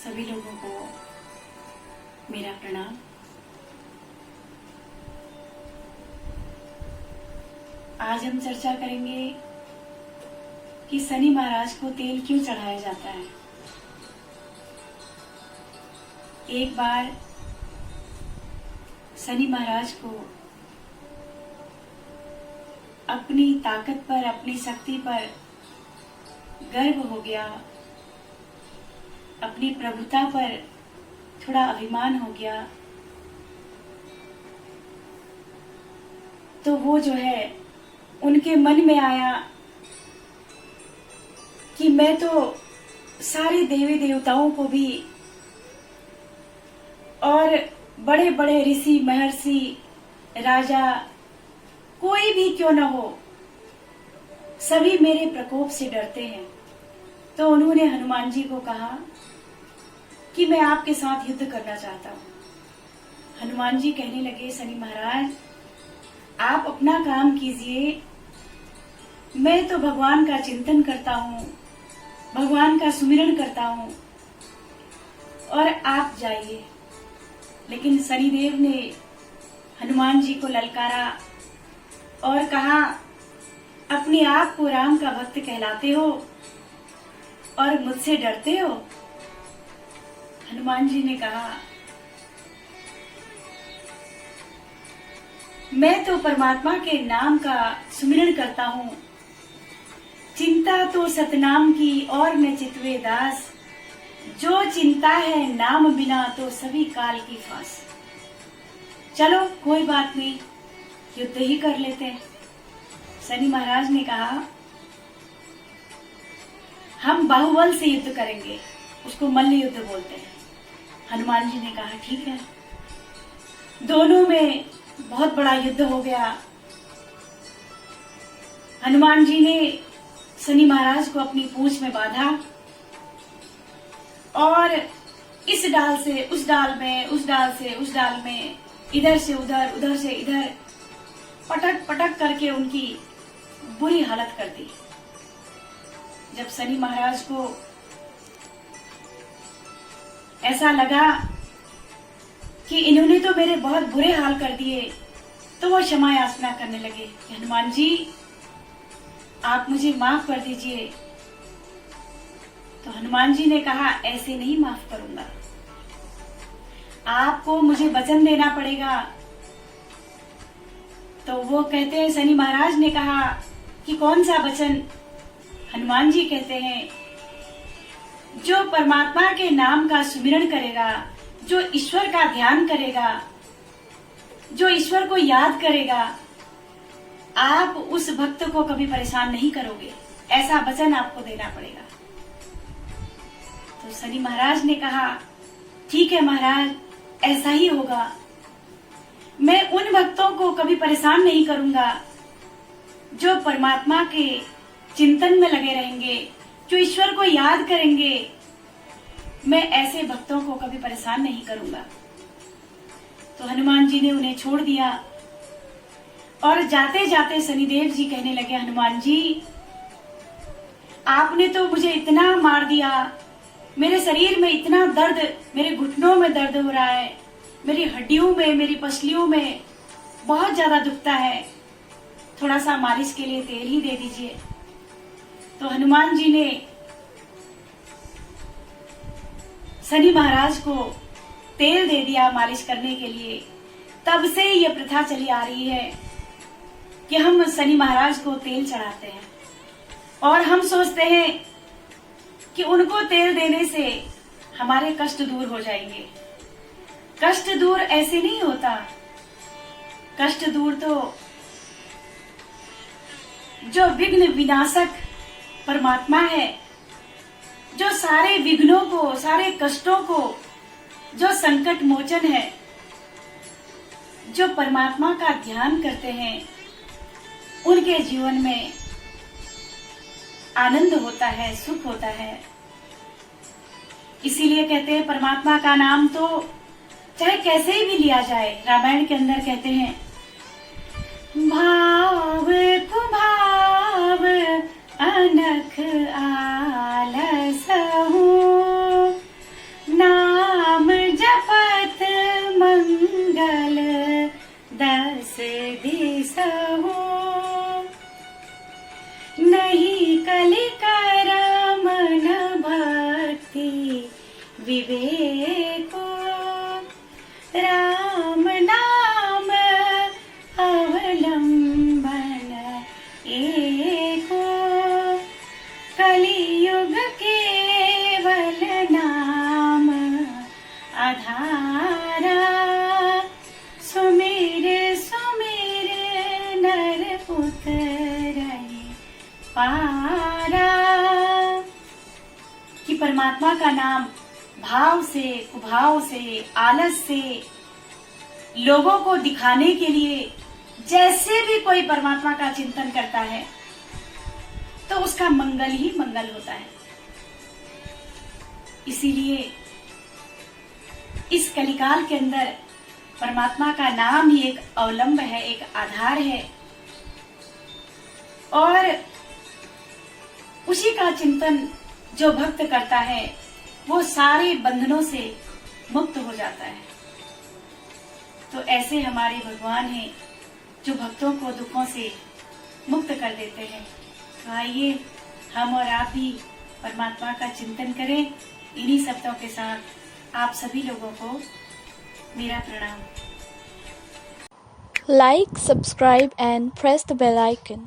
सभी लोगों को मेरा प्रणाम। आज हम चर्चा करेंगे कि शनि महाराज को तेल क्यों चढ़ाया जाता है। एक बार शनि महाराज को अपनी ताकत पर, अपनी शक्ति पर गर्व हो गया, अपनी प्रभुता पर थोड़ा अभिमान हो गया, तो वो जो है उनके मन में आया कि मैं तो सारे देवी देवताओं को भी और बड़े बड़े ऋषि महर्षि राजा कोई भी क्यों न हो, सभी मेरे प्रकोप से डरते हैं। तो उन्होंने हनुमान जी को कहा कि मैं आपके साथ युद्ध करना चाहता हूँ। हनुमान जी कहने लगे, शनि महाराज आप अपना काम कीजिए, मैं तो भगवान का चिंतन करता हूँ, भगवान का सुमिरन करता हूँ, और आप जाइए। लेकिन शनिदेव ने हनुमान जी को ललकारा और कहा, अपने आप को राम का भक्त कहलाते हो और मुझसे डरते हो। हनुमान जी ने कहा, मैं तो परमात्मा के नाम का सुमिरन करता हूँ, चिंता तो सतनाम की और न चितवे दास, जो चिंता है नाम बिना तो सभी काल की फांस। चलो कोई बात नहीं, युद्ध ही कर लेते हैं। शनि महाराज ने कहा, हम बाहुबल से युद्ध करेंगे, उसको मल्ल युद्ध बोलते हैं। हनुमान जी ने कहा, ठीक है। दोनों में बहुत बड़ा युद्ध हो गया। हनुमान जी ने शनि महाराज को अपनी पूंछ में बांधा और इस डाल से उस डाल में, उस डाल से उस डाल में, इधर से उधर, उधर से इधर पटक पटक करके उनकी बुरी हालत कर दी। जब शनि महाराज को ऐसा लगा कि इन्होंने तो मेरे बहुत बुरे हाल कर दिए, तो वो क्षमा याचना करने लगे कि हनुमान जी आप मुझे माफ कर दीजिए। तो हनुमान जी ने कहा, ऐसे नहीं माफ करूंगा, आपको मुझे वचन देना पड़ेगा। तो वो कहते हैं, शनि महाराज ने कहा कि कौन सा वचन? हनुमान जी कहते हैं, जो परमात्मा के नाम का सुमिरन करेगा, जो ईश्वर का ध्यान करेगा, जो ईश्वर को याद करेगा, आप उस भक्त को कभी परेशान नहीं करोगे, ऐसा वचन आपको देना पड़ेगा। तो शनि महाराज ने कहा, ठीक है महाराज, ऐसा ही होगा। मैं उन भक्तों को कभी परेशान नहीं करूंगा जो परमात्मा के चिंतन में लगे रहेंगे, जो ईश्वर को याद करेंगे। मैं ऐसे भक्तों को कभी परेशान नहीं करूंगा। तो हनुमान जी ने उन्हें छोड़ दिया और जाते जाते शनिदेव जी कहने लगे, हनुमान जी आपने तो मुझे इतना मार दिया, मेरे शरीर में इतना दर्द, मेरे घुटनों में दर्द हो रहा है, मेरी हड्डियों में, मेरी पसलियों में बहुत ज्यादा दुखता है, थोड़ा सा मालिश के लिए तेल ही दे दीजिए। तो हनुमान जी ने शनि महाराज को तेल दे दिया मालिश करने के लिए। तब से ये प्रथा चली आ रही है कि हम शनि महाराज को तेल चढ़ाते हैं और हम सोचते हैं कि उनको तेल देने से हमारे कष्ट दूर हो जाएंगे। कष्ट दूर ऐसे नहीं होता। कष्ट दूर तो जो विघ्न विनाशक परमात्मा है, जो सारे विघ्नों को, सारे कष्टों को, जो संकट मोचन है, जो परमात्मा का ध्यान करते हैं, उनके जीवन में आनंद होता है, सुख होता है। इसीलिए कहते हैं परमात्मा का नाम तो चाहे कैसे ही भी लिया जाए। रामायण के अंदर कहते हैं, भाव कुभाव अनख आलस हूँ, विवेको राम नाम अवलंबन एको कलियुग केवल नाम आधारा सुमिर सुमिर नर पुत्र पारा। कि परमात्मा का नाम भाव से, कुभाव से, आलस से लोगों को दिखाने के लिए जैसे भी कोई परमात्मा का चिंतन करता है तो उसका मंगल ही मंगल होता है। इसीलिए इस कलिकाल के अंदर परमात्मा का नाम ही एक अवलंब है, एक आधार है, और उसी का चिंतन जो भक्त करता है वो सारे बंधनों से मुक्त हो जाता है। तो ऐसे हमारे भगवान हैं जो भक्तों को दुखों से मुक्त कर देते हैं। तो आइए हम और आप भी परमात्मा का चिंतन करें। इन्हीं शब्दों के साथ आप सभी लोगों को मेरा प्रणाम। Like, subscribe and press the bell icon.